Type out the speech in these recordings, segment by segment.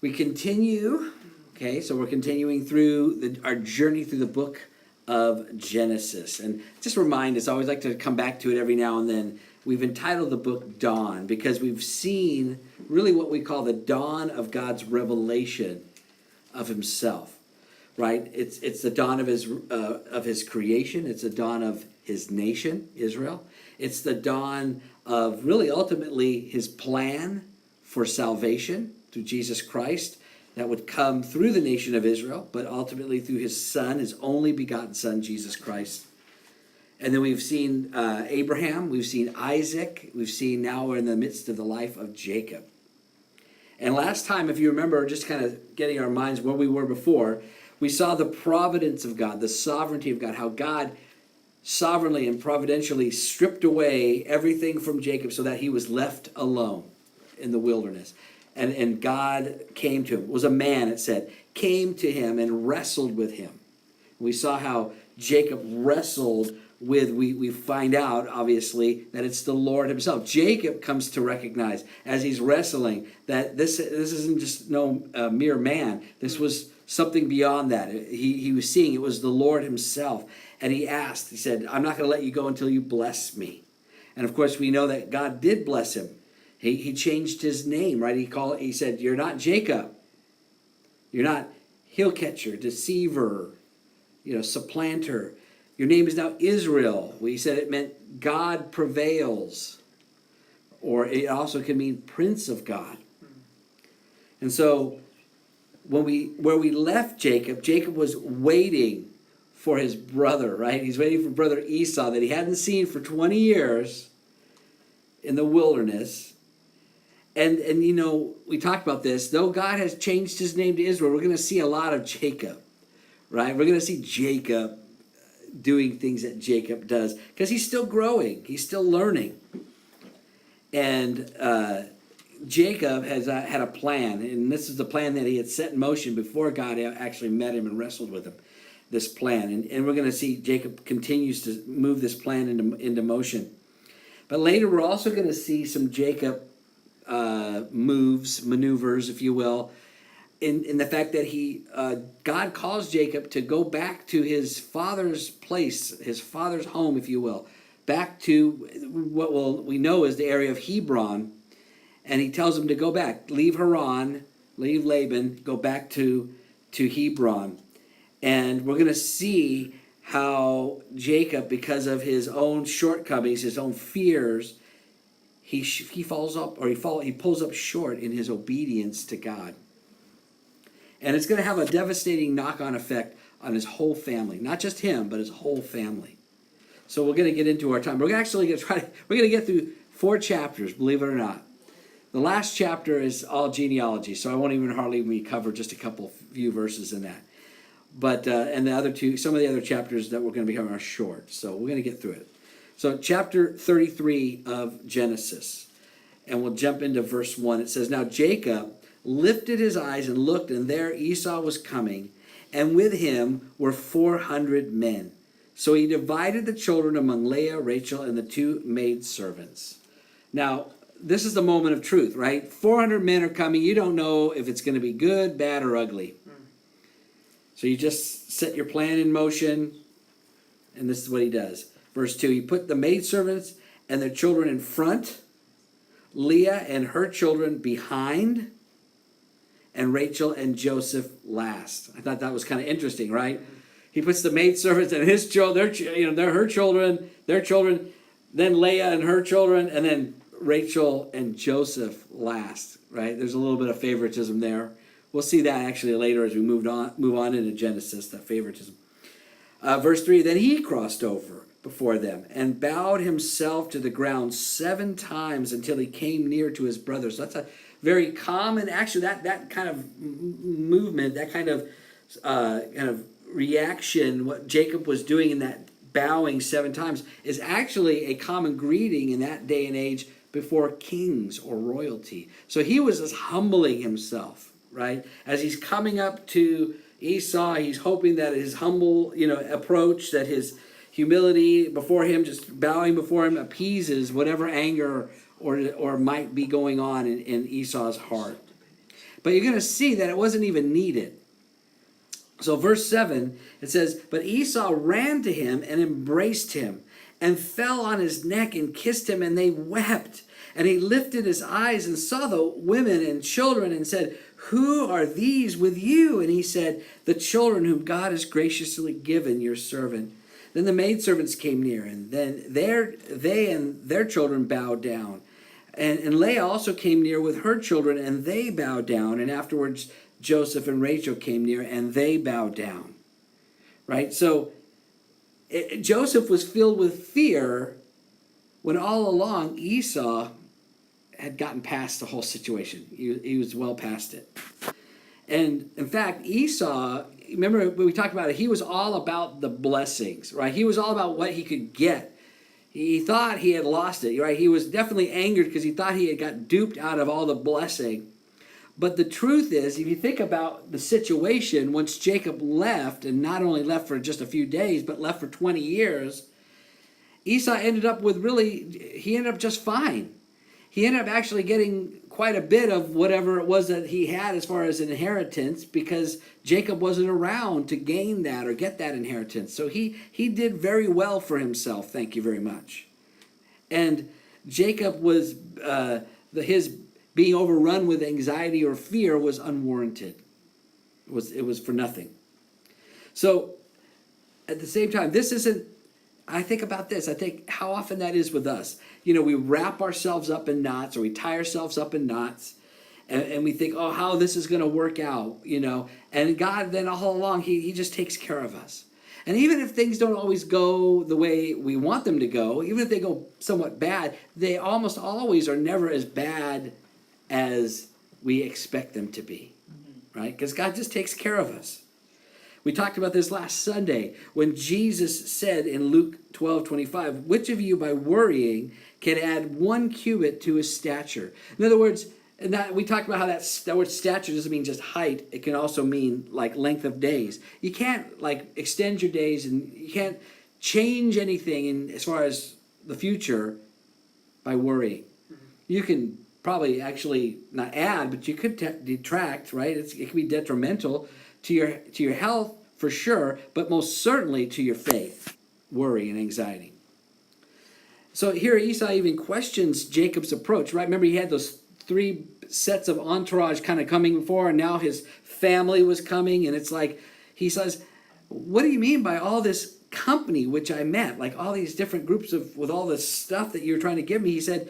We continue, okay, so we're continuing through our journey through the book of Genesis. And just remind us, I always like to come back to it every now and then. We've entitled the book Dawn because we've seen really what we call the dawn of God's revelation of himself, right? It's the dawn of his creation. It's the dawn of his nation, Israel. It's the dawn of really ultimately his plan for salvation through Jesus Christ that would come through the nation of Israel, but ultimately through his son, his only begotten son, Jesus Christ. And then we've seen Abraham, we've seen Isaac, we've seen now we're in the midst of the life of Jacob. And last time, if you remember, just kind of getting our minds where we were before, we saw the providence of God, the sovereignty of God, how God sovereignly and providentially stripped away everything from Jacob so that he was left alone in the wilderness. And God came to him, was a man, it said, came to him and wrestled with him. We saw how Jacob wrestled with, we find out, obviously, that it's the Lord himself. Jacob comes to recognize, as he's wrestling, that this isn't just no mere man. This was something beyond that. He was seeing it was the Lord himself. And he asked, he said, I'm not going to let you go until you bless me. And of course, we know that God did bless him. He changed his name, right? He said, you're not Jacob. You're not heel catcher, deceiver, supplanter. Your name is now Israel. He said it meant God prevails. Or it also can mean Prince of God. And so where we left Jacob, Jacob was waiting for his brother, right? He's waiting for brother Esau that he hadn't seen for 20 years in the wilderness. And we talked about this. Though God has changed his name to Israel, we're going to see a lot of Jacob, right? We're going to see Jacob doing things that Jacob does because he's still growing. He's still learning. And Jacob has had a plan, and this is the plan that he had set in motion before God actually met him and wrestled with him, this plan. And we're going to see Jacob continues to move this plan into motion. But later we're also going to see some Jacob maneuvers, if you will, in the fact that God calls Jacob to go back to his father's place, his father's home, if you will, back to what we know is the area of Hebron, and he tells him to go back, leave Haran, leave Laban, go back to Hebron. And we're going to see how Jacob, because of his own shortcomings, his own fears, he falls up, or he pulls up short in his obedience to God. And it's going to have a devastating knock-on effect on his whole family. Not just him, but his whole family. So we're going to get into our time. We're going to get through 4 chapters, believe it or not. The last chapter is all genealogy, so I won't even hardly cover just a few verses in that. But and the other two, some of the other chapters that we're going to be covering are short, so we're going to get through it. So chapter 33 of Genesis, and we'll jump into verse 1. It says, now Jacob lifted his eyes and looked, and there Esau was coming, and with him were 400 men. So he divided the children among Leah, Rachel, and the 2 maidservants. Now, this is the moment of truth, right? 400 men are coming. You don't know if it's going to be good, bad, or ugly. So you just set your plan in motion, and this is what he does. Verse 2, he put the maidservants and their children in front, Leah and her children behind, and Rachel and Joseph last. I thought that was kind of interesting, right? He puts the maidservants and his children, they're her children, their children, then Leah and her children, and then Rachel and Joseph last, right? There's a little bit of favoritism there. We'll see that actually later as we move on into Genesis, that favoritism. Verse 3, then he crossed over before them and bowed himself to the ground 7 times until he came near to his brothers. So that's a very common, actually that kind of movement, that kind of reaction, what Jacob was doing in that bowing 7 times is actually a common greeting in that day and age before kings or royalty. So he was just humbling himself, right? As he's coming up to Esau, he's hoping that his humble, approach, that his humility before him, just bowing before him, appeases whatever anger or might be going on in Esau's heart. But you're going to see that it wasn't even needed. So verse 7, it says, "But Esau ran to him and embraced him and fell on his neck and kissed him, and they wept. And he lifted his eyes and saw the women and children and said, 'Who are these with you?' And he said, 'The children whom God has graciously given your servant.' Then the maidservants came near, and then they and their children bowed down. And Leah also came near with her children, and they bowed down. And afterwards Joseph and Rachel came near, and they bowed down." Right? So Joseph was filled with fear when all along Esau had gotten past the whole situation. He was well past it. And in fact, Esau, remember when we talked about it, he was all about the blessings, right? He was all about what he could get. He thought he had lost it, right? He was definitely angered because he thought he had got duped out of all the blessing. But the truth is, if you think about the situation, once Jacob left, and not only left for just a few days, but left for 20 years, Esau ended up he ended up just fine. He ended up actually getting quite a bit of whatever it was that he had as far as an inheritance, because Jacob wasn't around to gain that or get that inheritance. So he did very well for himself, thank you very much. And Jacob was, his being overrun with anxiety or fear was unwarranted. It was for nothing. So at the same time, this isn't, I think about this. I think how often that is with us. We wrap ourselves up in knots, or we tie ourselves up in knots, and we think, oh, how this is going to work out, And God then all along, he just takes care of us. And even if things don't always go the way we want them to go, even if they go somewhat bad, they almost always are never as bad as we expect them to be, right? Because God just takes care of us. We talked about this last Sunday when Jesus said in Luke 12:25, "Which of you by worrying can add 1 cubit to his stature?" In other words, and that we talked about how that word stature doesn't mean just height. It can also mean like length of days. You can't extend your days, and you can't change anything as far as the future by worrying. You can probably actually not add, but you could detract, right? It can be detrimental to your health for sure, but most certainly to your faith, worry and anxiety. So here Esau even questions Jacob's approach, right? Remember, he had those 3 sets of entourage kind of coming before, and now his family was coming, and it's like he says, "What do you mean by all this company which I met? Like all these different groups with all this stuff that you're trying to give me?" He said,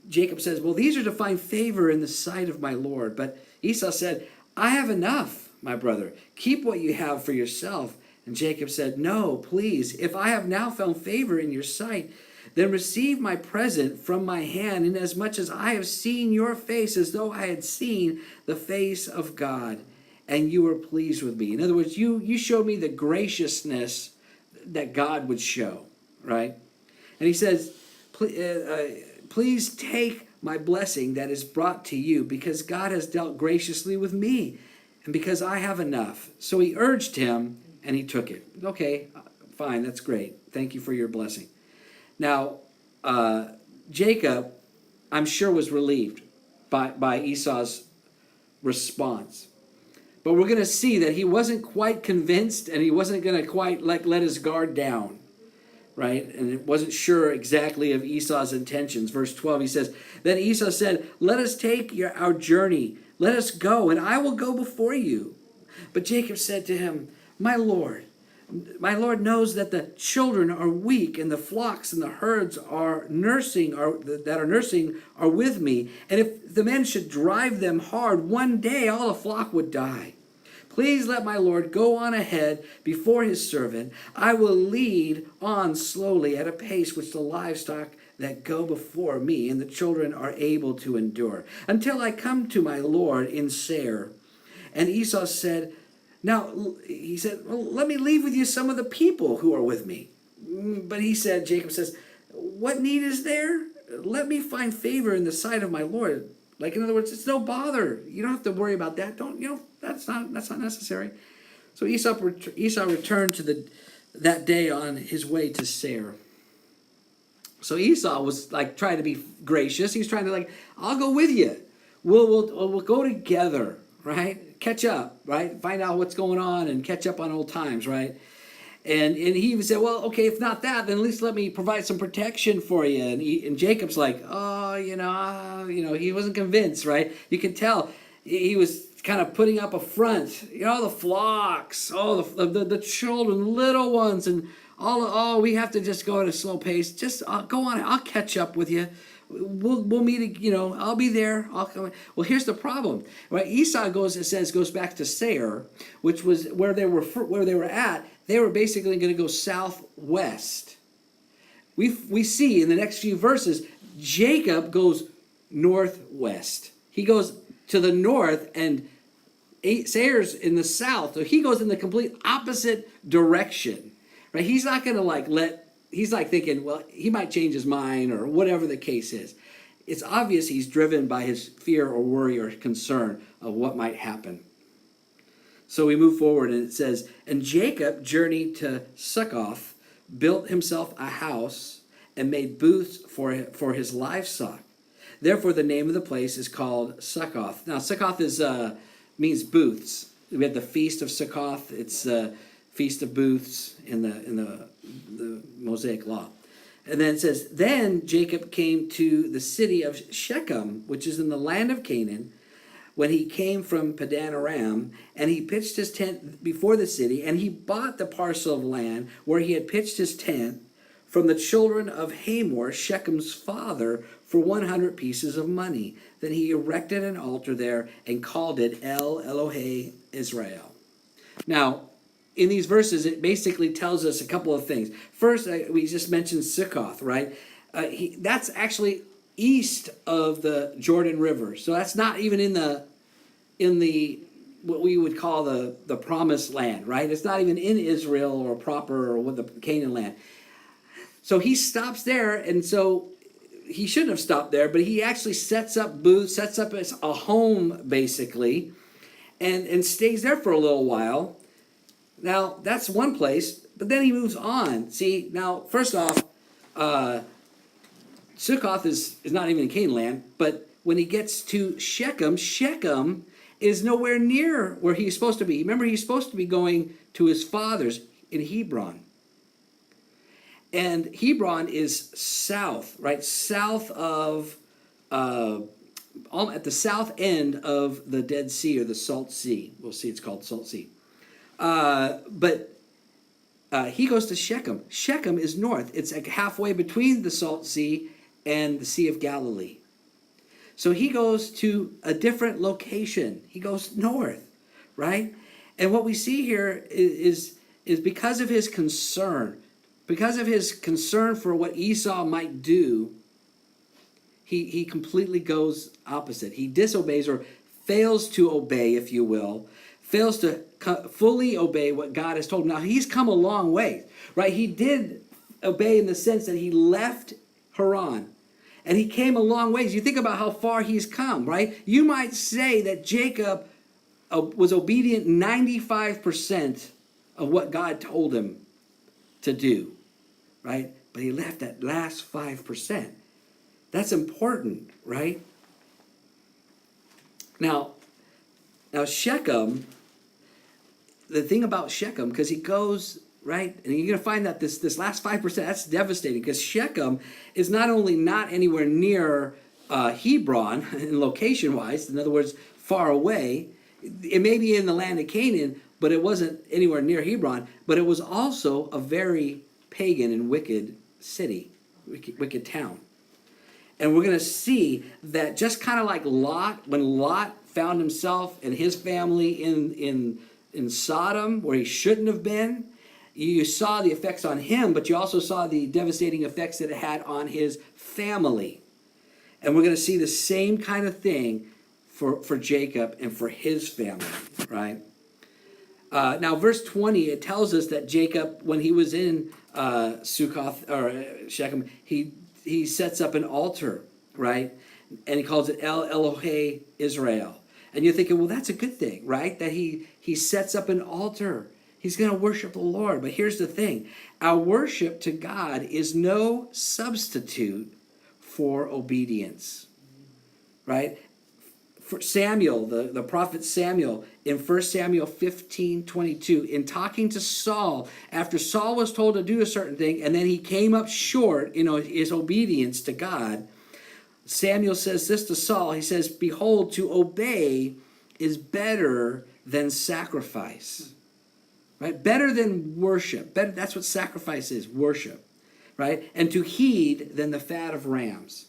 Jacob says, "Well, these are to find favor in the sight of my Lord." But Esau said, "I have enough, my brother. Keep what you have for yourself." And Jacob said, "No, please. If I have now found favor in your sight, then receive my present from my hand, inasmuch as I have seen your face as though I had seen the face of God, and you were pleased with me." In other words, you showed me the graciousness that God would show, right? And he says, "Please take my blessing that is brought to you, because God has dealt graciously with me, and because I have enough." So he urged him, and he took it. Okay, fine, that's great. Thank you for your blessing. Now, Jacob, I'm sure, was relieved by Esau's response. But we're going to see that he wasn't quite convinced, and he wasn't going to quite let his guard down. Right? And it wasn't sure exactly of Esau's intentions. Verse 12, he says, "Then Esau said, 'Let us take our journey. Let us go, and I will go before you.' But Jacob said to him, 'My Lord knows that the children are weak, and the flocks and the herds are nursing are with me. And if the men should drive them hard, one day all the flock would die. Please let my Lord go on ahead before his servant. I will lead on slowly at a pace which the livestock that go before me and the children are able to endure, until I come to my Lord in Seir.' And Esau said, well, let me leave with you some of the people who are with me." But Jacob says, "What need is there? Let me find favor in the sight of my Lord." In other words, it's no bother. You don't have to worry about that. That's not necessary. So Esau returned to that day on his way to Seir. So Esau was trying to be gracious. He's trying to I'll go with you. We'll go together, right? Catch up, right? Find out what's going on and catch up on old times, right? And he even said, well, okay, if not that, then at least let me provide some protection for you. And Jacob's like, oh, he wasn't convinced, right? You could tell he was kind of putting up a front. The flocks, the children, little ones, and we have to just go at a slow pace. Just go on, I'll catch up with you. We'll meet. I'll be there. I'll come. Well, here's the problem, right? Esau goes back to Seir, which was where they were at. They were basically going to go southwest. We see in the next few verses, Jacob goes northwest. He goes to the north, and Seir's in the south. So he goes in the complete opposite direction, right? He's not going to he's thinking, well, he might change his mind or whatever the case is. It's obvious he's driven by his fear or worry or concern of what might happen. So we move forward, and it says, and Jacob journeyed to Succoth, built himself a house, and made booths for his livestock. Therefore, the name of the place is called Succoth. Now, Succoth means booths. We have the Feast of Succoth. It's Feast of Booths in the Mosaic Law. And then it says, then Jacob came to the city of Shechem, which is in the land of Canaan, when he came from Padan Aram, and he pitched his tent before the city, and he bought the parcel of land where he had pitched his tent from the children of Hamor, Shechem's father, for 100 pieces of money. Then he erected an altar there and called it El Elohe Israel. Now, in these verses, it basically tells us a couple of things. First, we just mentioned Succoth, right? That's actually east of the Jordan River. So that's not even in the what we would call the promised land, right? It's not even in Israel or proper or with the Canaan land. So he stops there, and so he shouldn't have stopped there, but he actually sets up booths, sets up a home basically, and stays there for a little while. Now, that's one place, but then he moves on. See, now, first off, Sukkoth is not even in Canaan land, but when he gets to Shechem is nowhere near where he's supposed to be. Remember, he's supposed to be going to his father's in Hebron. And Hebron is south, right? South of, at the south end of the Dead Sea or the Salt Sea. We'll see, it's called Salt Sea. But he goes to Shechem. Shechem is north. It's like halfway between the Salt Sea and the Sea of Galilee. So he goes to a different location. He goes north, right? And what we see here is because of his concern, for what Esau might do, he completely goes opposite. He disobeys or fails to obey, if you will, fails to fully obey what God has told him. Now, he's come a long way, right? He did obey in the sense that he left Haran, and he came a long ways. You think about how far he's come, right? You might say that Jacob was obedient 95% of what God told him to do, right? But he left that last 5%. That's important, right? Now Shechem, the thing about Shechem, because he goes, right, and you're going to find that this last 5%, that's devastating, because Shechem is not only not anywhere near Hebron, in location-wise, in other words, far away. It may be in the land of Canaan, but it wasn't anywhere near Hebron, but it was also a very pagan and wicked city, wicked town. And we're going to see that just kind of like Lot, when Lot found himself and his family in Sodom, where he shouldn't have been, you saw the effects on him, but you also saw the devastating effects that it had on his family. And we're going to see the same kind of thing for Jacob and for his family, right? Now, verse 20, it tells us that Jacob, when he was in Sukkoth or Shechem, he sets up an altar, right? And he calls it El Elohe Israel. And you're thinking, well, that's a good thing, right? That he sets up an altar. He's going to worship the Lord. But here's the thing. Our worship to God is no substitute for obedience, right? For Samuel, the prophet Samuel, in 1 Samuel 15:22, in talking to Saul, after Saul was told to do a certain thing, and then he came up short, his obedience to God, Samuel says this to Saul. He says, "Behold, to obey is better than sacrifice." Right? Better than worship. Better, that's what sacrifice is, worship. Right? And to heed than the fat of rams.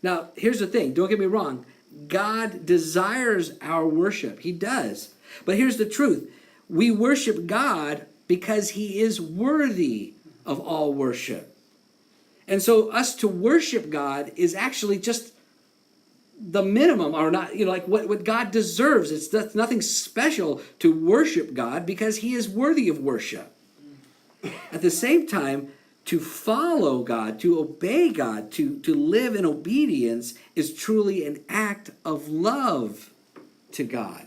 Now, here's the thing. Don't get me wrong. God desires our worship. He does. But here's the truth. We worship God because he is worthy of all worship. And so us to worship God is actually just the minimum, or not, like what God deserves. That's nothing special to worship God because he is worthy of worship. At the same time, to follow God, to obey God, to live in obedience is truly an act of love to God.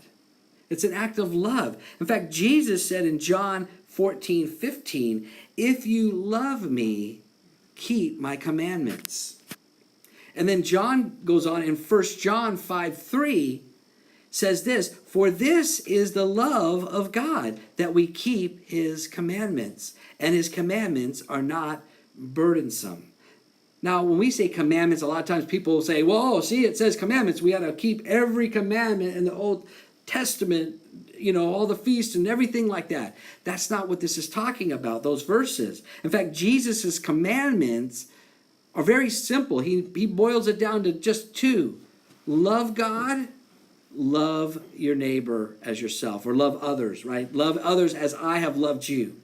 It's an act of love. In fact, Jesus said in John 14:15, "If you love me, keep my commandments." And then John goes on in 1 John 5:3, says this, "For this is the love of God, that we keep his commandments, and his commandments are not burdensome." Now, when we say commandments, a lot of times people will say, "Well, see, it says commandments. We got to keep every commandment in the Old Testament, all the feasts and everything like that." That's not what this is talking about, those verses. In fact, Jesus' commandments are very simple. He boils it down to just two. Love God, love your neighbor as yourself, or love others, right? Love others as I have loved you.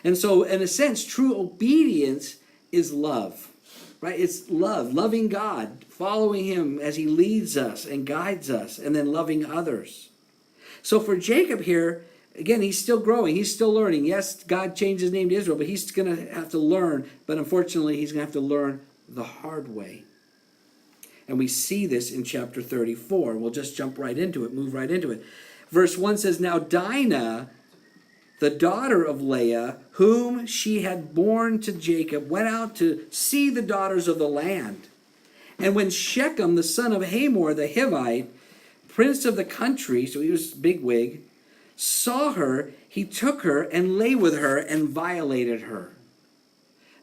And so, in a sense, true obedience is love, right? It's love, loving God, following him as he leads us and guides us, and then loving others. So for Jacob here, again, he's still growing. He's still learning. Yes, God changed his name to Israel, but he's going to have to learn. But unfortunately, he's going to have to learn the hard way. And we see this in chapter 34. We'll just jump right into it, move right into it. Verse 1 says, "Now Dinah, the daughter of Leah, whom she had borne to Jacob, went out to see the daughters of the land. And when Shechem, the son of Hamor the Hivite, prince of the country," so he was bigwig, "saw her, he took her and lay with her and violated her."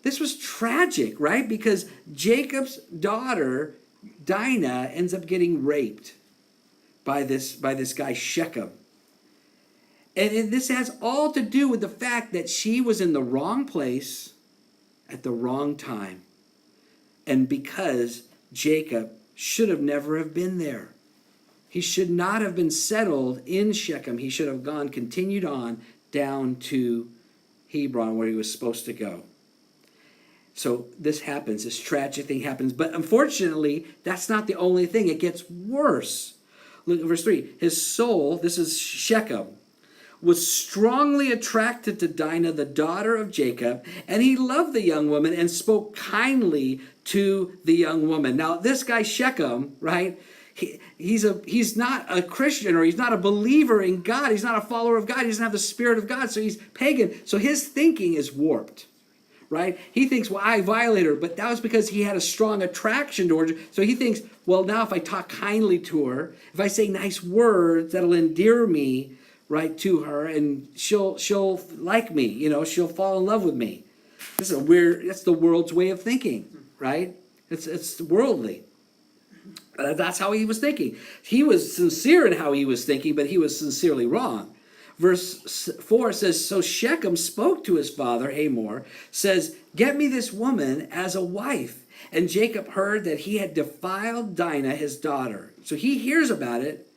This was tragic, right? Because Jacob's daughter, Dinah, ends up getting raped by this guy Shechem. And this has all to do with the fact that she was in the wrong place at the wrong time. And because Jacob should have never have been there. He should not have been settled in Shechem. He should have continued on down to Hebron, where he was supposed to go. So this happens, this tragic thing happens. But unfortunately, that's not the only thing. It gets worse. Look at verse 3. His soul, this is Shechem, was strongly attracted to Dinah, the daughter of Jacob, and he loved the young woman and spoke kindly to the young woman. Now, this guy Shechem, right? He's not a Christian, or he's not a believer in God. He's not a follower of God. He doesn't have the Spirit of God, so he's pagan. So his thinking is warped, right? He thinks, well, I violated her, but that was because he had a strong attraction towards her. So he thinks, well, now if I talk kindly to her, if I say nice words, that'll endear me, right, to her, and she'll like me, she'll fall in love with me. This is that's the world's way of thinking, right? It's worldly. That's how he was thinking. He was sincere in how he was thinking, but he was sincerely wrong. Verse 4 says, "So Shechem spoke to his father, Hamor, says, 'Get me this woman as a wife.' And Jacob heard that he had defiled Dinah, his daughter." So he hears about it,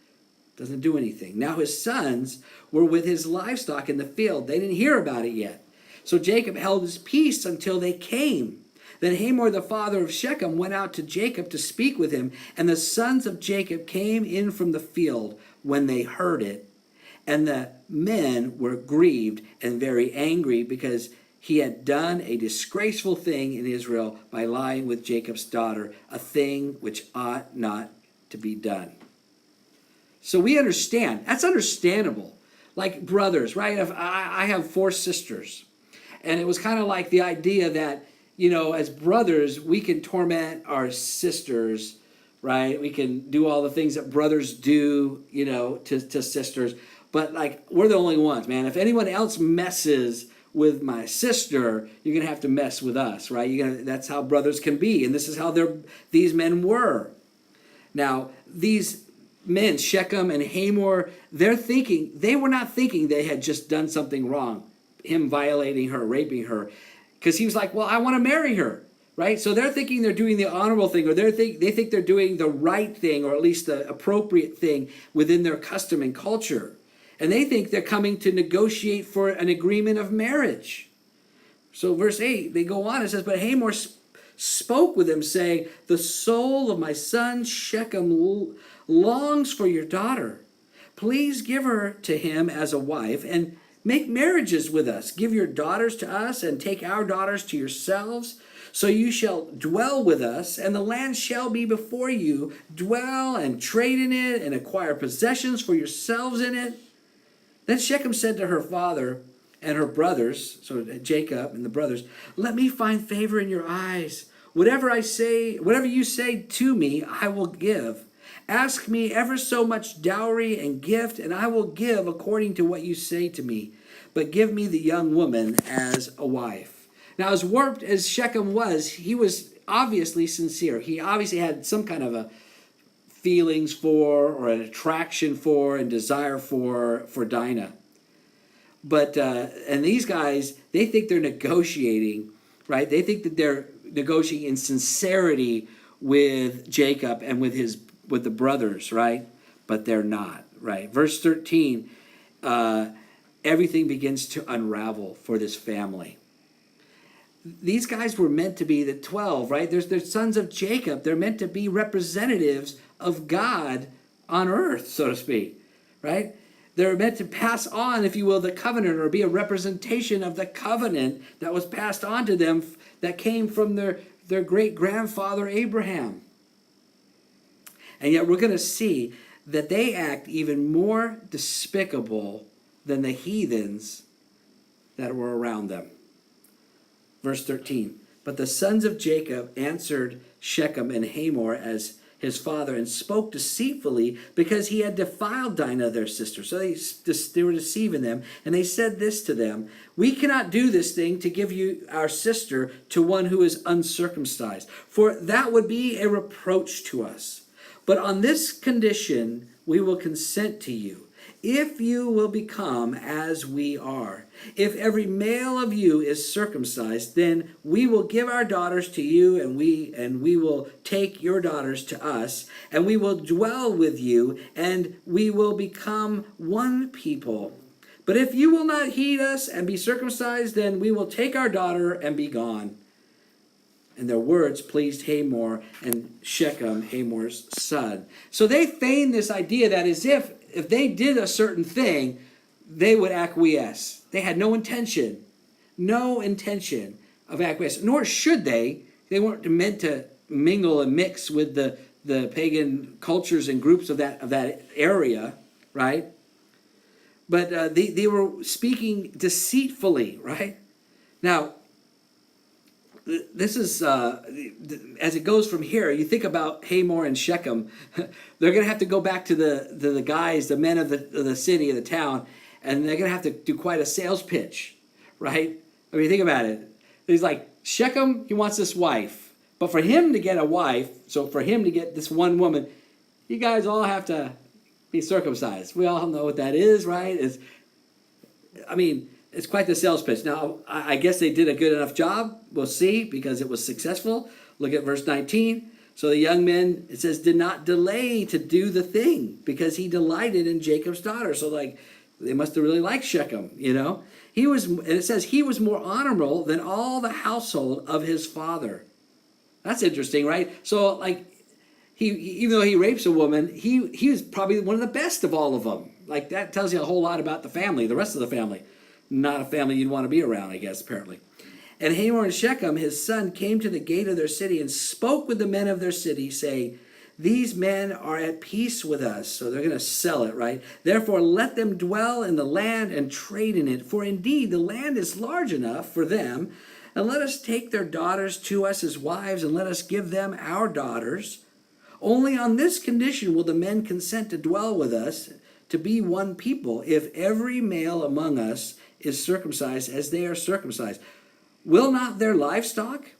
doesn't do anything. Now his sons were with his livestock in the field. They didn't hear about it yet. So Jacob held his peace until they came. Then Hamor, the father of Shechem, went out to Jacob to speak with him. And the sons of Jacob came in from the field when they heard it. And the men were grieved and very angry, because he had done a disgraceful thing in Israel by lying with Jacob's daughter, a thing which ought not to be done. So we understand. That's understandable. Like brothers, right? I have 4 sisters. And it was kind of like the idea that, as brothers, we can torment our sisters right? We can do all the things that brothers do, to sisters. But like, we're the only ones, man. If anyone else messes with my sister, you're gonna have to mess with us, right? That's how brothers can be, and this is how these men were. Now, these men, Shechem and Hamor, they were not thinking they had just done something wrong, him violating her, raping her, because he was like, well, I want to marry her, right? So they're thinking they're doing the honorable thing, or they think they're doing the right thing, or at least the appropriate thing within their custom and culture. And they think they're coming to negotiate for an agreement of marriage. So verse 8, they go on, it says, but Hamor spoke with him, saying, the soul of my son Shechem longs for your daughter. Please give her to him as a wife, and make marriages with us. Give your daughters to us, and take our daughters to yourselves. So you shall dwell with us, and the land shall be before you. Dwell and trade in it, and acquire possessions for yourselves in it. Then Shechem said to her father and her brothers, so Jacob and the brothers, let me find favor in your eyes. Whatever you say to me, I will give. Ask me ever so much dowry and gift, and I will give according to what you say to me. But give me the young woman as a wife. Now, as warped as Shechem was, he was obviously sincere. He obviously had some kind of a feelings for, or an attraction for, and desire for Dinah. But and these guys, they think they're negotiating, right? They think that they're negotiating in sincerity with Jacob and with the brothers, right? But they're not, right? Verse 13, everything begins to unravel for this family. These guys were meant to be the 12, right? They're sons of Jacob. They're meant to be representatives of God on earth, so to speak, right? They're meant to pass on, if you will, the covenant, or be a representation of the covenant that was passed on to them, that came from their great-grandfather Abraham. And yet we're going to see that they act even more despicable than the heathens that were around them. Verse 13, but the sons of Jacob answered Shechem and Hamor as his father, and spoke deceitfully, because he had defiled Dinah their sister. So they were deceiving them, and they said this to them, we cannot do this thing to give you our sister to one who is uncircumcised, for that would be a reproach to us. But on this condition we will consent to you, if you will become as we are. If every male of you is circumcised, then we will give our daughters to you, and we will take your daughters to us, and we will dwell with you, and we will become one people. But if you will not heed us and be circumcised, then we will take our daughter and be gone. And their words pleased Hamor and Shechem, Hamor's son. So they feigned this idea that as if they did a certain thing, they would acquiesce. They had no intention of acquiescence, nor should they. They weren't meant to mingle and mix with the pagan cultures and groups of that area, right? But they were speaking deceitfully, right? Now, this is, as it goes from here, you think about Hamor and Shechem, they're going to have to go back to the guys, the men of the city, of the town, and they're going to have to do quite a sales pitch, right? I mean, think about it. He's like, Shechem, he wants this wife. But for him to get a wife, so for him to get this one woman, you guys all have to be circumcised. We all know what that is, right? It's quite the sales pitch. Now, I guess they did a good enough job. We'll see, because it was successful. Look at verse 19. So the young men, it says, did not delay to do the thing, because he delighted in Jacob's daughter. So, they must have really liked Shechem, and it says he was more honorable than all the household of his father. That's interesting, right? So, even though he rapes a woman, he was probably one of the best of all of them. That tells you a whole lot about the family, the rest of the family. Not a family you'd want to be around, I guess, apparently. And Hamor and Shechem, his son, came to the gate of their city and spoke with the men of their city, saying, these men are at peace with us. So they're going to sell it, right? Therefore, let them dwell in the land and trade in it. For indeed, the land is large enough for them. And let us take their daughters to us as wives, and let us give them our daughters. Only on this condition will the men consent to dwell with us, to be one people, if every male among us is circumcised as they are circumcised. Will not their livestock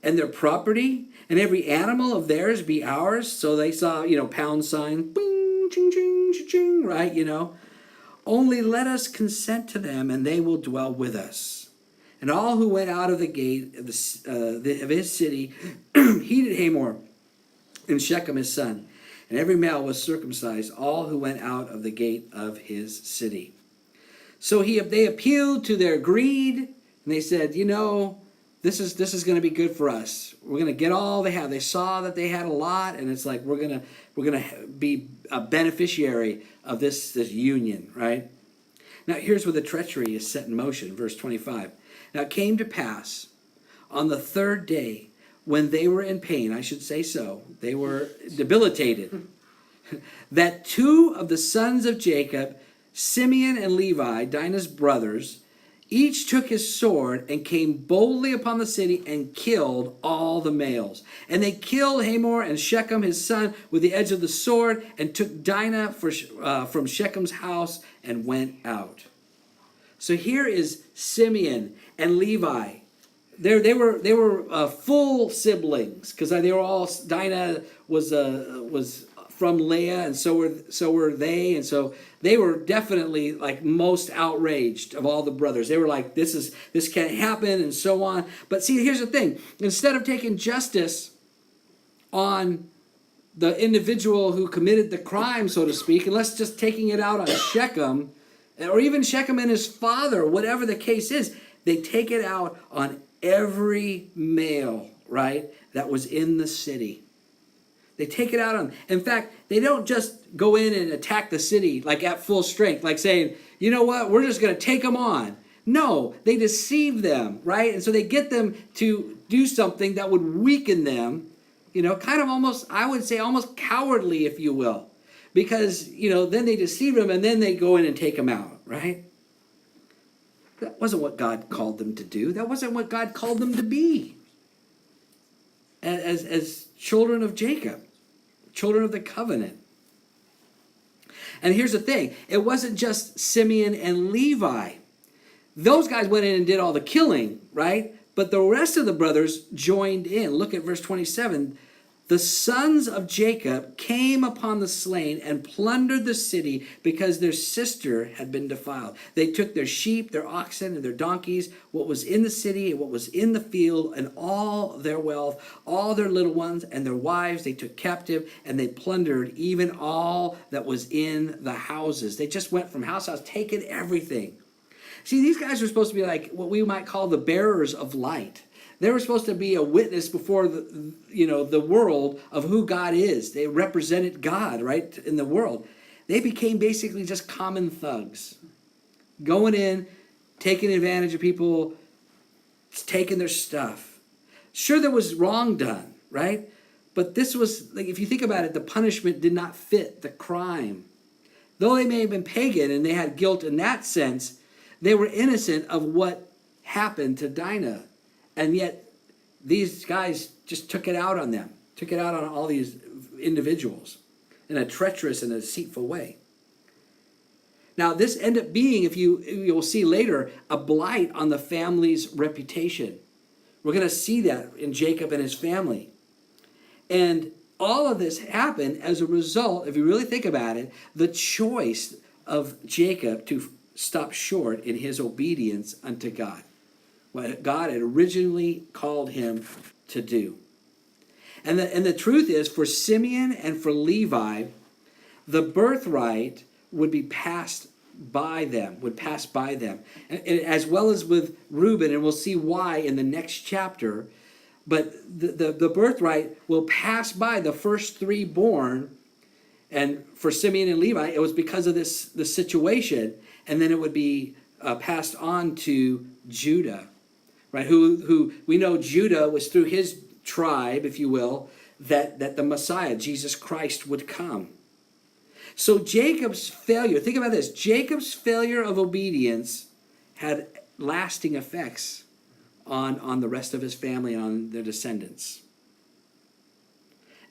and their property and every animal of theirs be ours? So they saw, pound sign, bing, ching, ching, ching, right, Only let us consent to them, and they will dwell with us. And all who went out of the gate of his city heeded Hamor and Shechem his son. And every male was circumcised, all who went out of the gate of his city. So they appealed to their greed, and they said, this is going to be good for us. We're going to get all they have. They saw that they had a lot, and it's like we're going to be a beneficiary of this union, right? Now here's where the treachery is set in motion, verse 25. Now it came to pass on the third day, when they were in pain, I should say so, they were debilitated, that two of the sons of Jacob, Simeon and Levi, Dinah's brothers, each took his sword and came boldly upon the city and killed all the males. And they killed Hamor and Shechem his son with the edge of the sword, and took Dinah from Shechem's house and went out. So here is Simeon and Levi. They were full siblings, because they were all. Dinah was from Leah, and so were they, and so they were definitely like most outraged of all the brothers. They were like, this can't happen, and so on. But see, here's the thing: instead of taking justice on the individual who committed the crime, so to speak, and let's just taking it out on Shechem, or even Shechem and his father, whatever the case is, they take it out on every male, right, that was in the city. They take it out on. In fact, they don't just go in and attack the city like at full strength, like saying, you know what, we're just going to take them on. No, they deceive them, right? And so they get them to do something that would weaken them, kind of almost, I would say almost cowardly, if you will. Because, then they deceive them and then they go in and take them out, right? That wasn't what God called them to do. That wasn't what God called them to be. As children of Jacob, children of the covenant. And here's the thing. It wasn't just Simeon and Levi. Those guys went in and did all the killing, right? But the rest of the brothers joined in. Look at verse 27. The sons of Jacob came upon the slain and plundered the city because their sister had been defiled. They took their sheep, their oxen, and their donkeys, what was in the city and what was in the field, and all their wealth, all their little ones and their wives they took captive, and they plundered even all that was in the houses. They just went from house to house, taking everything. See, these guys were supposed to be like what we might call the bearers of light. They were supposed to be a witness before the world of who God is. They represented God, right, in the world. They became basically just common thugs, going in, taking advantage of people, taking their stuff. Sure, there was wrong done, right? But this was, like, if you think about it, the punishment did not fit the crime. Though they may have been pagan and they had guilt in that sense, they were innocent of what happened to Dinah. And yet, these guys just took it out on them, took it out on all these individuals in a treacherous and a deceitful way. Now, this ended up being, you'll see later, a blight on the family's reputation. We're going to see that in Jacob and his family. And all of this happened as a result, if you really think about it, the choice of Jacob to stop short in his obedience unto God. What God had originally called him to do. And the truth is, for Simeon and for Levi, the birthright would be passed by them, and as well as with Reuben, and we'll see why in the next chapter. But the birthright will pass by the first three born, and for Simeon and Levi, it was because of this situation, and then it would be passed on to Judah. Right, who we know Judah was through his tribe, if you will, that the Messiah, Jesus Christ, would come. So Jacob's failure, think about this, Jacob's failure of obedience had lasting effects on the rest of his family and on their descendants.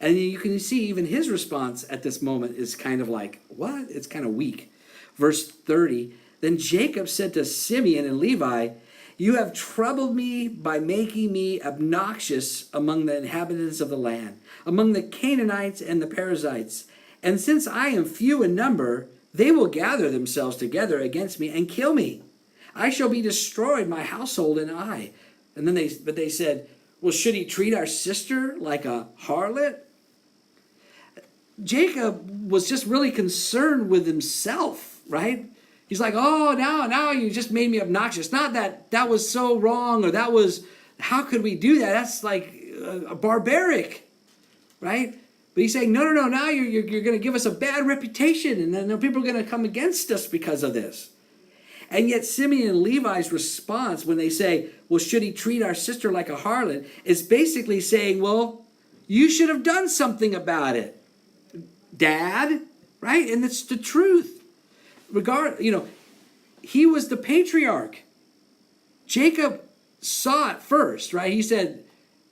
And you can see even his response at this moment is kind of like, what? It's kind of weak. Verse 30, then Jacob said to Simeon and Levi, you have troubled me by making me obnoxious among the inhabitants of the land, among the Canaanites and the Perizzites. And since I am few in number, they will gather themselves together against me and kill me. I shall be destroyed, my household and I. And then they said, well, should he treat our sister like a harlot? Jacob was just really concerned with himself, right? He's like, oh, now you just made me obnoxious. Not that was so wrong, or how could we do that? That's like barbaric, right? But he's saying, no, now you're going to give us a bad reputation, and then people are going to come against us because of this. And yet Simeon and Levi's response when they say, well, should he treat our sister like a harlot, is basically saying, well, you should have done something about it, Dad, right? And it's the truth. He was the patriarch. Jacob saw it first, right? He said,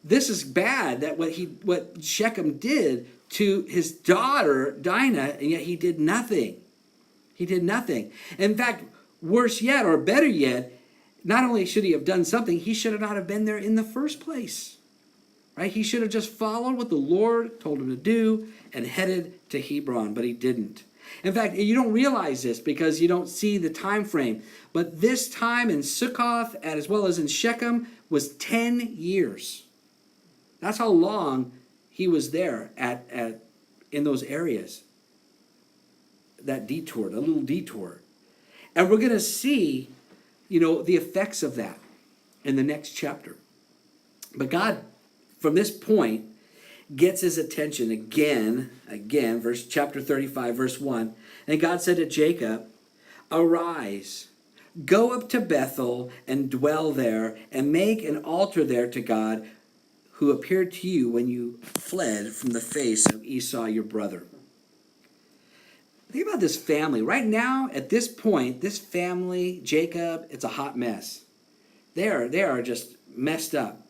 this is bad, that what Shechem did to his daughter Dinah, and yet he did nothing. He did nothing. In fact, worse yet, or better yet, not only should he have done something, he should have not have been there in the first place. Right? He should have just followed what the Lord told him to do and headed to Hebron, but he didn't. In fact, you don't realize this because you don't see the time frame, but this time in Sukkoth as well as in Shechem was 10 years. That's how long he was there in those areas. That detour, the little detour. And we're going to see, the effects of that in the next chapter. But God, from this point, gets his attention again, chapter 35, verse 1. And God said to Jacob, arise, go up to Bethel and dwell there, and make an altar there to God, who appeared to you when you fled from the face of Esau your brother. Think about this family. Right now, at this point, this family, Jacob, it's a hot mess. They are just messed up.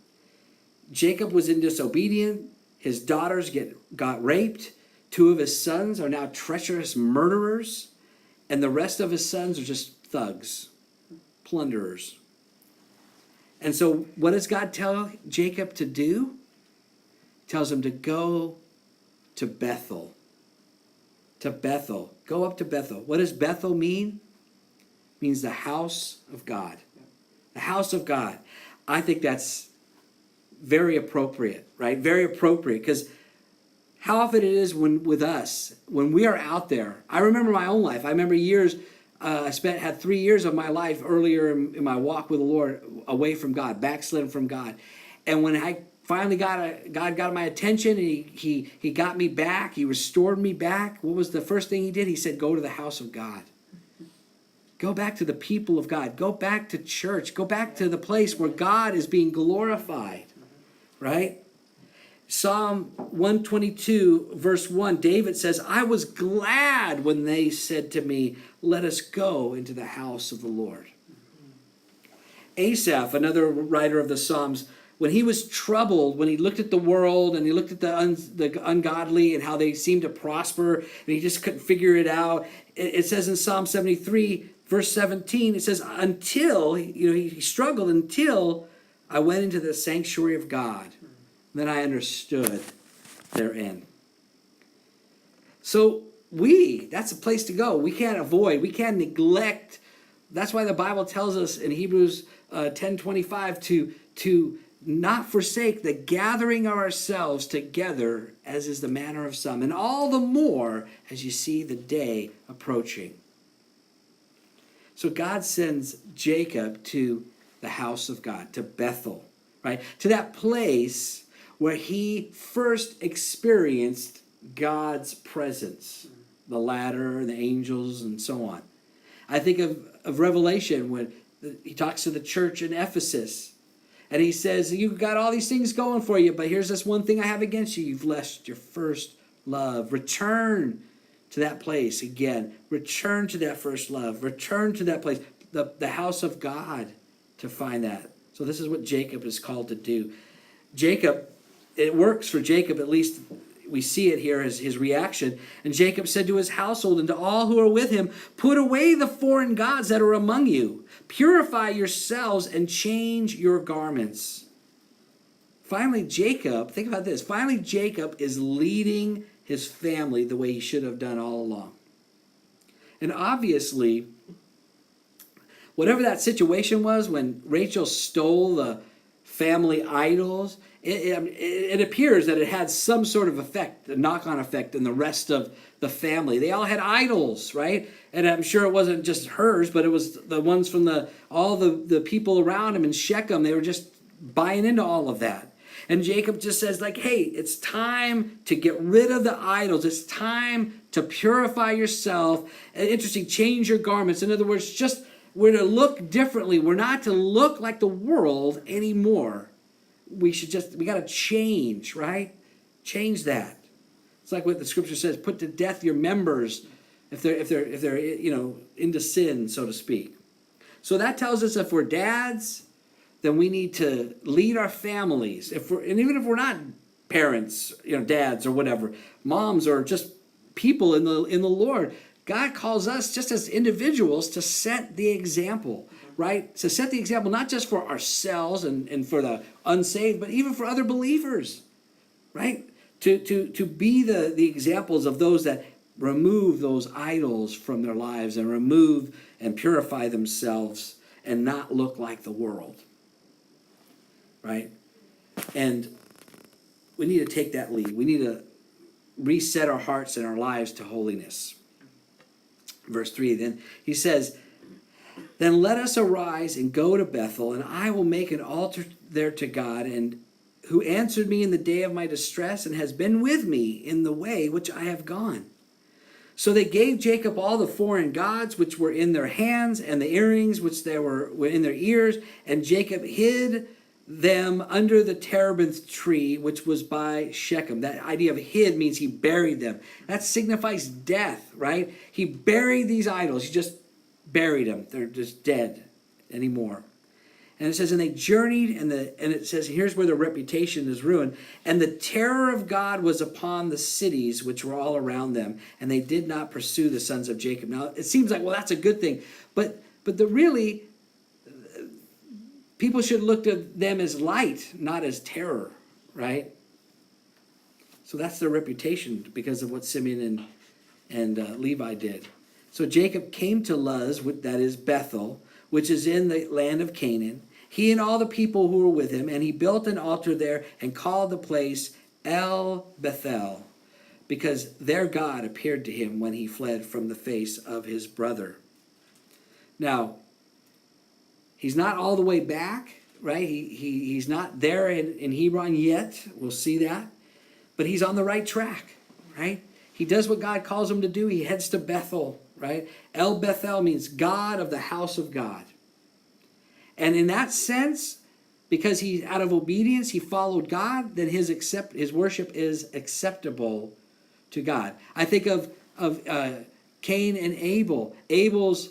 Jacob was in disobedience. His daughters got raped. 2 of his sons are now treacherous murderers. And the rest of his sons are just thugs, plunderers. And so what does God tell Jacob to do? He tells him to go to Bethel. To Bethel. Go up to Bethel. What does Bethel mean? It means the house of God. The house of God. I think that's very appropriate, right? Very appropriate, because how often it is with us, when we are out there. I remember my own life. I remember years, had 3 years of my life earlier in my walk with the Lord away from God, backslidden from God. And when I finally God got my attention, and he got me back, he restored me back, what was the first thing he did? He said, go to the house of God. Go back to the people of God. Go back to church. Go back to the place where God is being glorified. Right? Psalm 122, verse 1, David says, I was glad when they said to me, let us go into the house of the Lord. Asaph, another writer of the Psalms, when he was troubled, when he looked at the world and he looked at the ungodly and how they seemed to prosper, and he just couldn't figure it out, it says in Psalm 73, verse 17, it says, until, he struggled until I went into the sanctuary of God. Then I understood their end. So that's a place to go. We can't avoid, we can't neglect. That's why the Bible tells us in Hebrews 10:25 to not forsake the gathering of ourselves together, as is the manner of some, and all the more as you see the day approaching. So God sends Jacob to the house of God, to Bethel, right? To that place where he first experienced God's presence, the ladder, the angels, and so on. I think of Revelation when he talks to the church in Ephesus, and he says, you've got all these things going for you, but here's this one thing I have against you. You've left your first love. Return to that place again. Return to that first love. Return to that place, the house of God, to find that. So this is what Jacob is called to do. Jacob, it works for Jacob, at least we see it here as his reaction. And Jacob said to his household and to all who are with him, "Put away the foreign gods that are among you. Purify yourselves and change your garments." Finally, Jacob, think about this. Finally, Jacob is leading his family the way he should have done all along. And obviously, whatever that situation was when Rachel stole the family idols, it appears that it had some sort of effect, a knock-on effect in the rest of the family. They all had idols, right? And I'm sure it wasn't just hers, but it was the ones from all the people around him in Shechem. They were just buying into all of that. And Jacob just says, like, hey, it's time to get rid of the idols. It's time to purify yourself. And interesting, change your garments. In other words, we're to look differently. We're not to look like the world anymore. We got to change, right? Change that. It's like what the scripture says, put to death your members if they're into sin, so to speak. So that tells us if we're dads, then we need to lead our families. And even if we're not parents, dads or whatever, moms or just people in the Lord, God calls us just as individuals to set the example, right? To set the example not just for ourselves and for the unsaved, but even for other believers, right? To be the examples of those that remove those idols from their lives and remove and purify themselves and not look like the world, right? And we need to take that lead. We need to reset our hearts and our lives to holiness. Verse 3, then he says, "Then let us arise and go to Bethel, and I will make an altar there to God, and who answered me in the day of my distress and has been with me in the way which I have gone." So they gave Jacob all the foreign gods which were in their hands and the earrings which were in their ears, and Jacob hid them under the terebinth tree which was by Shechem. That idea of hid means he buried them. That signifies death, right? He buried these idols. He just buried them. They're just dead anymore. And it says, and they journeyed, and it says, here's where the reputation is ruined. And the terror of God was upon the cities which were all around them, and they did not pursue the sons of Jacob. Now, it seems like, well, that's a good thing. But people should look to them as light, not as terror, right? So that's their reputation because of what Simeon and Levi did. So Jacob came to Luz, that is Bethel, which is in the land of Canaan, he and all the people who were with him, and he built an altar there and called the place El Bethel, because their God appeared to him when he fled from the face of his brother. Now, he's not all the way back, right? He's not there in Hebron yet. We'll see that. But he's on the right track, right? He does what God calls him to do. He heads to Bethel, right? El Bethel means God of the house of God. And in that sense, because he, out of obedience, he followed God, then his worship is acceptable to God. I think of Cain and Abel. Abel's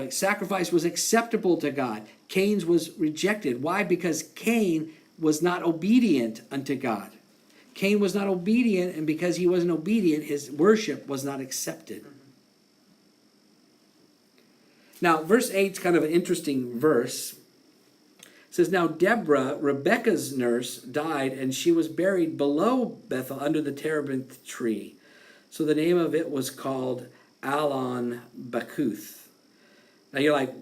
sacrifice was acceptable to God. Cain's was rejected. Why? Because Cain was not obedient unto God. Cain was not obedient, and because he wasn't obedient, his worship was not accepted. Now, verse 8 is kind of an interesting verse. It says, now Deborah, Rebekah's nurse, died, and she was buried below Bethel under the terebinth tree. So the name of it was called Alon Bakuth. Now you're like,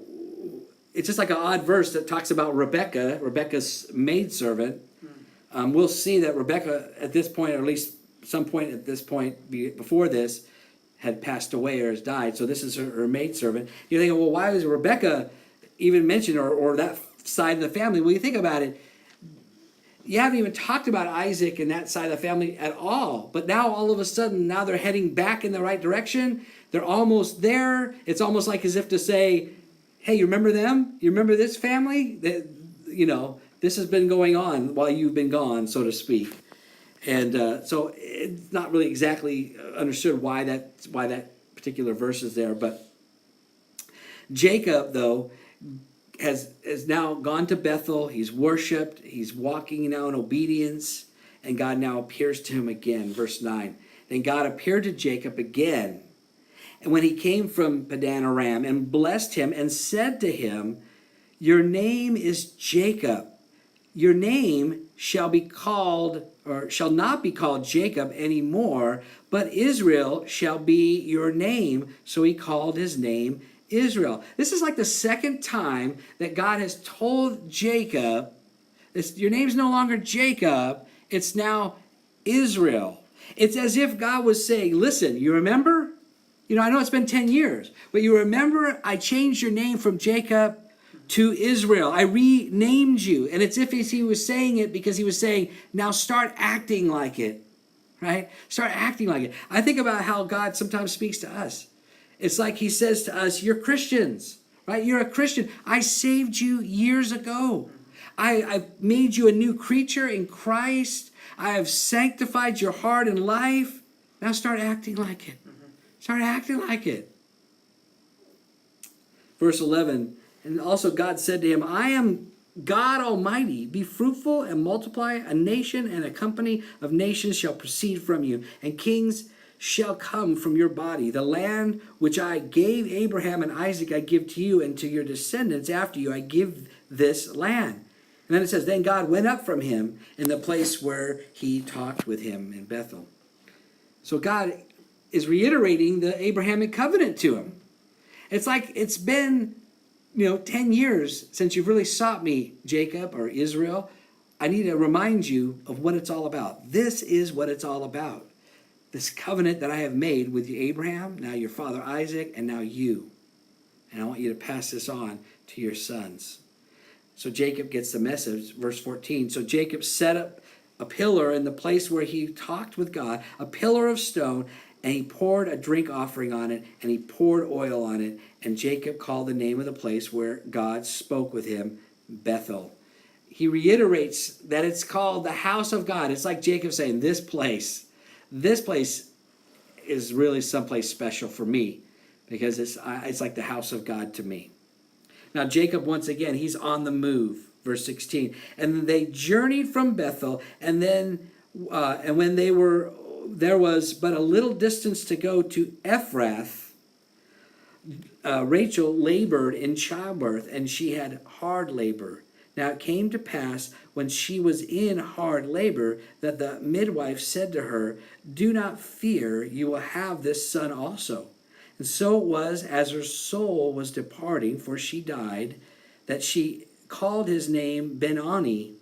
it's just like an odd verse that talks about Rebekah's maidservant. We'll see that Rebekah at this point, or at least some point at this point before this, had passed away or has died. So this is her maidservant. You're thinking, well, why was Rebekah even mentioned, or that side of the family? Well, you think about it. You haven't even talked about Isaac and that side of the family at all. But now all of a sudden, now they're heading back in the right direction. They're almost there. It's almost like as if to say, hey, you remember them? You remember this family? This has been going on while you've been gone, so to speak. And so it's not really exactly understood why that particular verse is there. But Jacob, though, has now gone to Bethel. He's worshipped. He's walking now in obedience. And God now appears to him again. Verse 9. Then God appeared to Jacob again. And when he came from Padan Aram and blessed him and said to him, your name is Jacob. Your name shall be called, or shall not be called Jacob anymore, but Israel shall be your name. So he called his name Israel. This is like the second time that God has told Jacob, your name's no longer Jacob, it's now Israel. It's as if God was saying, listen, you remember? I know it's been 10 years, but you remember I changed your name from Jacob to Israel. I renamed you. And it's if he was saying it because he was saying, now start acting like it, right? Start acting like it. I think about how God sometimes speaks to us. It's like he says to us, you're Christians, right? You're a Christian. I saved you years ago. I've made you a new creature in Christ. I have sanctified your heart and life. Now start acting like it. Start acting like it. Verse 11, and also God said to him, I am God Almighty. Be fruitful and multiply. A nation and a company of nations shall proceed from you, and kings shall come from your body. The land which I gave Abraham and Isaac I give to you, and to your descendants after you I give this land. And then it says, then God went up from him in the place where he talked with him in Bethel. So God is reiterating the Abrahamic covenant to him. It's like it's been 10 years since you've really sought me, Jacob or Israel. I need to remind you of what it's all about. This is what it's all about. This covenant that I have made with Abraham, now your father Isaac, and now you. And I want you to pass this on to your sons. So Jacob gets the message, verse 14. So Jacob set up a pillar in the place where he talked with God, a pillar of stone, and he poured a drink offering on it, and he poured oil on it. And Jacob called the name of the place where God spoke with him, Bethel. He reiterates that it's called the house of God. It's like Jacob saying, this place is really someplace special for me, because it's like the house of God to me. Now Jacob, once again, he's on the move. Verse 16. And they journeyed from Bethel, and then and when there was but a little distance to go to Ephrath, Rachel labored in childbirth, and she had hard labor. Now it came to pass, when she was in hard labor, that the midwife said to her, do not fear, you will have this son also. And so it was, as her soul was departing, for she died, that she called his name Ben-Oni,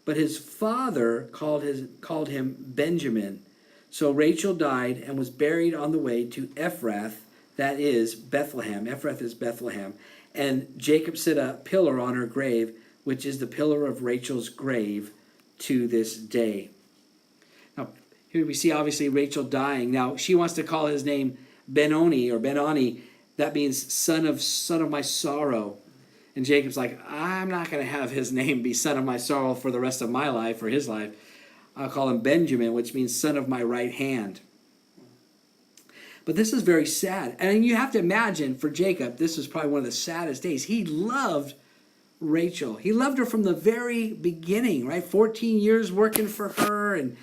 but his father called him Benjamin. So Rachel died and was buried on the way to Ephrath, that is Bethlehem. Ephrath is Bethlehem. And Jacob set a pillar on her grave, which is the pillar of Rachel's grave to this day. Now, here we see obviously Rachel dying. Now, she wants to call his name Ben-Oni or Ben-Ani. That means son of my sorrow. And Jacob's like, I'm not going to have his name be son of my sorrow for the rest of my life or his life. I'll call him Benjamin, which means son of my right hand. But this is very sad. And you have to imagine, for Jacob, this was probably one of the saddest days. He loved Rachel. He loved her from the very beginning, right? 14 years working for her. And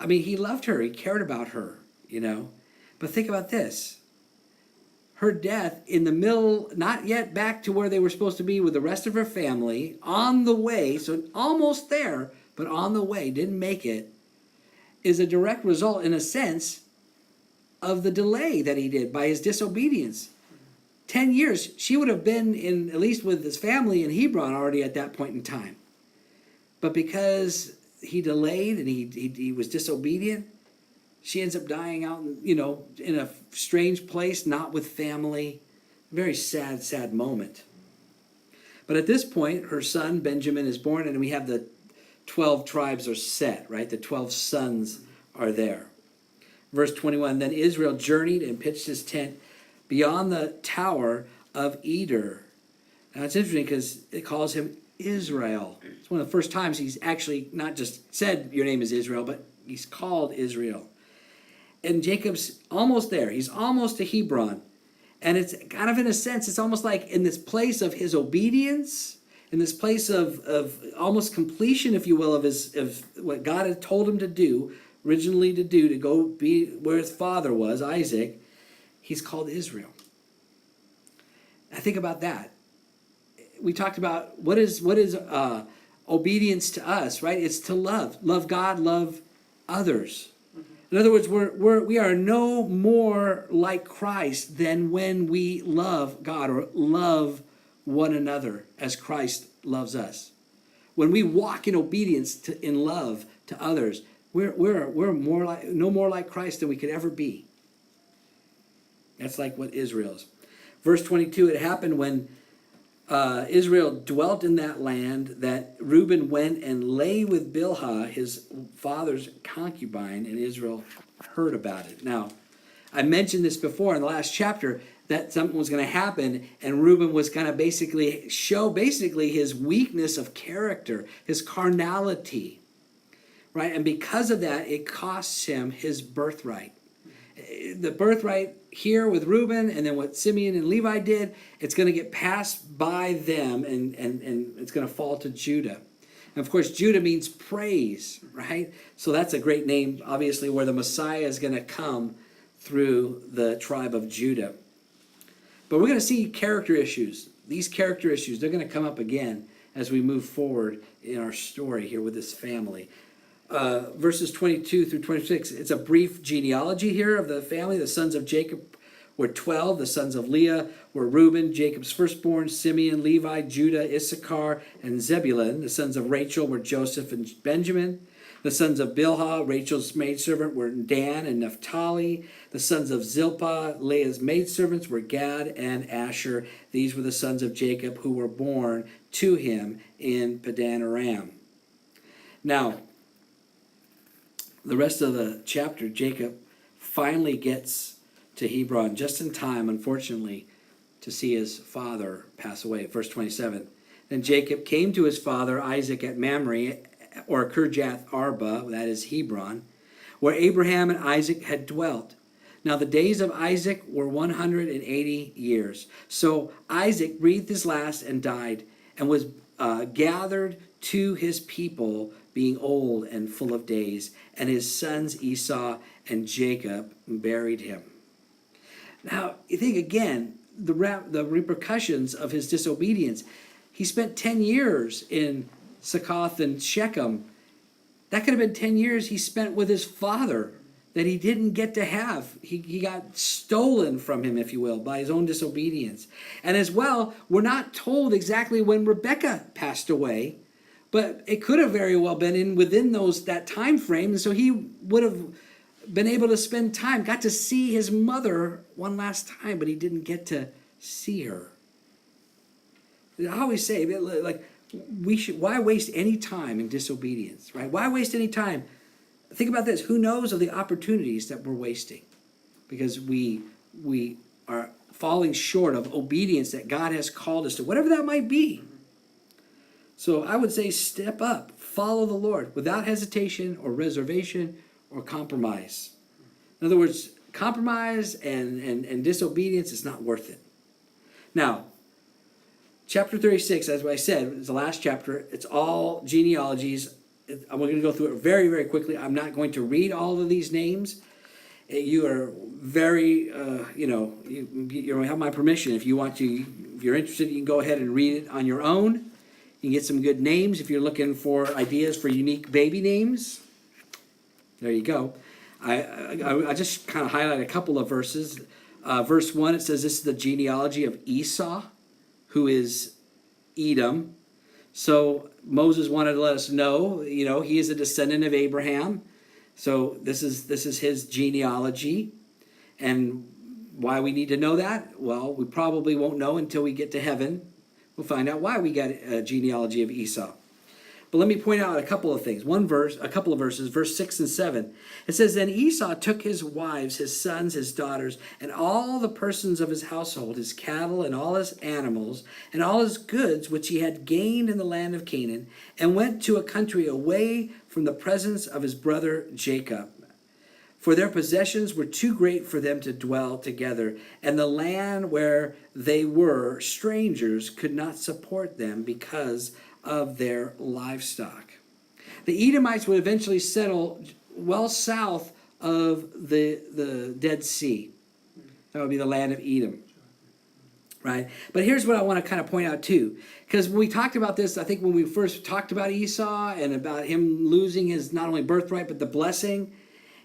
he loved her. He cared about her, But think about this. Her death in the middle, not yet back to where they were supposed to be with the rest of her family, on the way, so almost there, but on the way, didn't make it, is a direct result, in a sense, of the delay that he did by his disobedience. 10 years, she would have been in, at least with his family in Hebron already at that point in time. But because he delayed and he was disobedient, she ends up dying out, in a strange place, not with family. Very sad, sad moment. But at this point, her son Benjamin is born, and we have the 12 tribes are set, right? The 12 sons are there. Verse 21, then Israel journeyed and pitched his tent beyond the tower of Eder. Now it's interesting because it calls him Israel. It's one of the first times he's actually not just said your name is Israel, but he's called Israel. And Jacob's almost there. He's almost to Hebron. And it's kind of, in a sense, it's almost like in this place of his obedience in this place of almost completion, if you will, of what God had told him to do, originally to do, to go be where his father was, Isaac, he's called Israel. I think about that. We talked about what is obedience to us, right? It's to love God, love others. In other words, we are no more like Christ than when we love God or love one another as Christ loves us. When we walk in obedience in love to others, we're more like no more like Christ than we could ever be. That's like what Israel is. Verse 22, it happened when Israel dwelt in that land that Reuben went and lay with Bilhah, his father's concubine, and Israel heard about it. Now, I mentioned this before in the last chapter that something was going to happen, and Reuben was going to show his weakness of character, his carnality, right? And because of that, it costs him his birthright. The birthright here with Reuben, and then what Simeon and Levi did, it's going to get passed by them, and it's going to fall to Judah. And of course, Judah means praise, right? So that's a great name, obviously, where the Messiah is going to come through the tribe of Judah. But we're going to see character issues. These character issues, they're going to come up again as we move forward in our story here with this family. Verses 22 through 26, it's a brief genealogy here of the family. The sons of Jacob were 12. The sons of Leah were Reuben, Jacob's firstborn, Simeon, Levi, Judah, Issachar, and Zebulun. The sons of Rachel were Joseph and Benjamin. The sons of Bilhah, Rachel's maidservant, were Dan and Naphtali. The sons of Zilpah, Leah's maidservants, were Gad and Asher. These were the sons of Jacob who were born to him in Padan Aram. Now, the rest of the chapter, Jacob finally gets to Hebron just in time, unfortunately, to see his father pass away. Verse 27. Then Jacob came to his father Isaac at Mamre, or Kirjath Arba, that is Hebron, where Abraham and Isaac had dwelt. Now the days of Isaac were 180 years. So Isaac breathed his last and died, and was gathered to his people, being old and full of days. And his sons Esau and Jacob buried him. Now, you think again, the repercussions of his disobedience. He spent 10 years in Succoth and Shechem. That could have been 10 years he spent with his father that he didn't get to have. He got stolen from him, if you will, by his own disobedience. And as well, we're not told exactly when Rebekah passed away, but it could have very well been within that time frame. And so he would have been able to spend time, got to see his mother one last time, but he didn't get to see her. I always say, like, why waste any time in disobedience, right? Why waste any time? Think about this. Who knows of the opportunities that we're wasting? Because we are falling short of obedience that God has called us to, whatever that might be. So I would say step up, follow the Lord without hesitation or reservation or compromise. In other words, compromise and disobedience is not worth it. Now, chapter 36, as I said, is the last chapter. It's all genealogies. I'm going to go through it very, very quickly. I'm not going to read all of these names. You are very, you have my permission. If you want to, if you're interested, you can go ahead and read it on your own. You can get some good names if you're looking for ideas for unique baby names. There you go. I just kind of highlight a couple of verses. Verse 1, it says this is the genealogy of Esau, who is Edom. So Moses wanted to let us know, he is a descendant of Abraham. So this is his genealogy. And why we need to know that? Well, we probably won't know until we get to heaven. We'll find out why we got a genealogy of Esau. But let me point out a couple of things. A couple of verses, verse 6 and 7. It says, Then Esau took his wives, his sons, his daughters, and all the persons of his household, his cattle and all his animals, and all his goods which he had gained in the land of Canaan, and went to a country away from the presence of his brother Jacob. For their possessions were too great for them to dwell together, and the land where they were strangers could not support them because of their livestock. The Edomites would eventually settle well south of the Dead Sea. That would be the land of Edom. Right? But here's what I want to kind of point out too. Because when we talked about this, I think when we first talked about Esau and about him losing his not only birthright, but the blessing,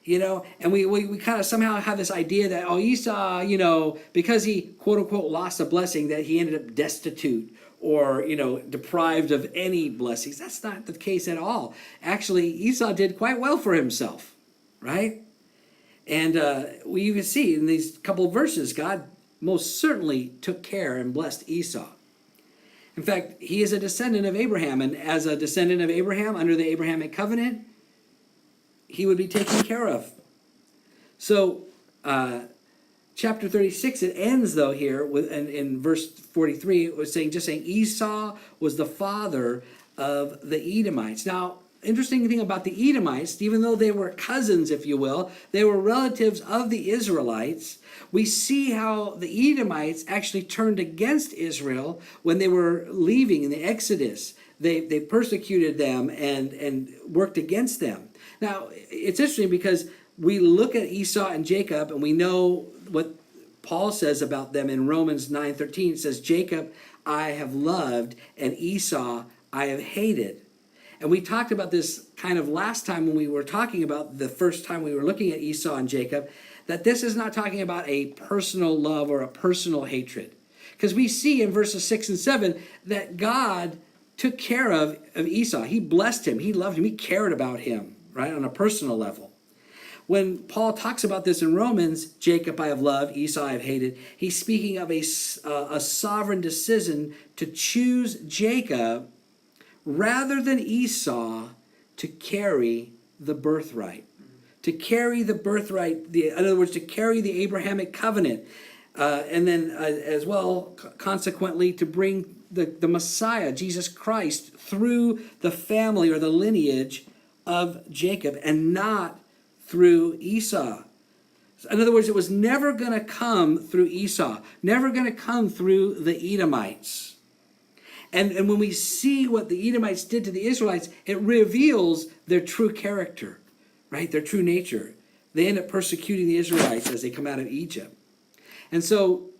and we kind of somehow have this idea that, Esau, because he, quote unquote, lost a blessing, that he ended up destitute or, deprived of any blessings. That's not the case at all. Actually, Esau did quite well for himself, right? And we even see in these couple of verses, God most certainly took care and blessed Esau. In fact, he is a descendant of Abraham, and as a descendant of Abraham, under the Abrahamic covenant, he would be taken care of. So, chapter 36, it ends though here with in verse 43, it was saying Esau was the father of the Edomites. Now, interesting thing about the Edomites, even though they were cousins, if you will, they were relatives of the Israelites. We see how the Edomites actually turned against Israel when they were leaving in the Exodus. They persecuted them and worked against them. Now, it's interesting because we look at Esau and Jacob, and we know what Paul says about them in Romans 9:13. It says, Jacob I have loved, and Esau I have hated. And we talked about this kind of last time when we were talking about the first time we were looking at Esau and Jacob, that this is not talking about a personal love or a personal hatred. Because we see in verses 6 and 7 that God took care of Esau. He blessed him. He loved him. He cared about him, right, on a personal level. When Paul talks about this in Romans, Jacob I have loved, Esau I have hated, he's speaking of a sovereign decision to choose Jacob rather than Esau to carry the birthright. To carry the birthright, in other words, to carry the Abrahamic covenant. And then as well, consequently, to bring the Messiah, Jesus Christ, through the family or the lineage of Jacob and not through Esau. In other words, it was never going to come through Esau, never going to come through the Edomites. And when we see what the Edomites did to the Israelites, it reveals their true character, right? Their true nature. They end up persecuting the Israelites as they come out of Egypt. And so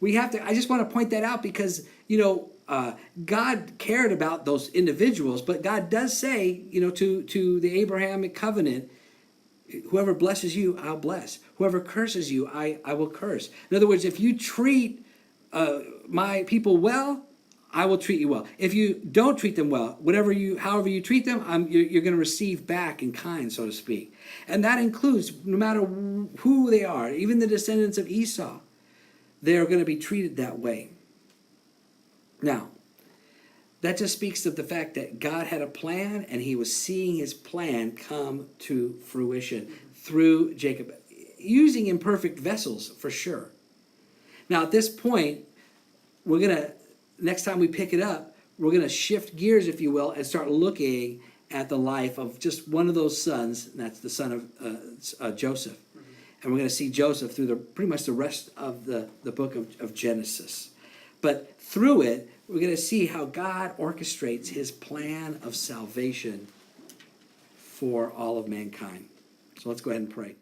I just want to point that out because, God cared about those individuals, but God does say, to the Abrahamic covenant, whoever blesses you, I'll bless. Whoever curses you, I will curse. In other words, if you treat my people well, I will treat you well. If you don't treat them well, however you treat them, you're going to receive back in kind, so to speak. And that includes, no matter who they are, even the descendants of Esau, they are going to be treated that way. Now, that just speaks of the fact that God had a plan, and he was seeing his plan come to fruition through Jacob, using imperfect vessels for sure. Now, at this point, next time we pick it up, we're going to shift gears, if you will, and start looking at the life of just one of those sons, and that's the son of Joseph. And we're going to see Joseph through pretty much the rest of the book of Genesis. But through it, we're going to see how God orchestrates his plan of salvation for all of mankind. So let's go ahead and pray.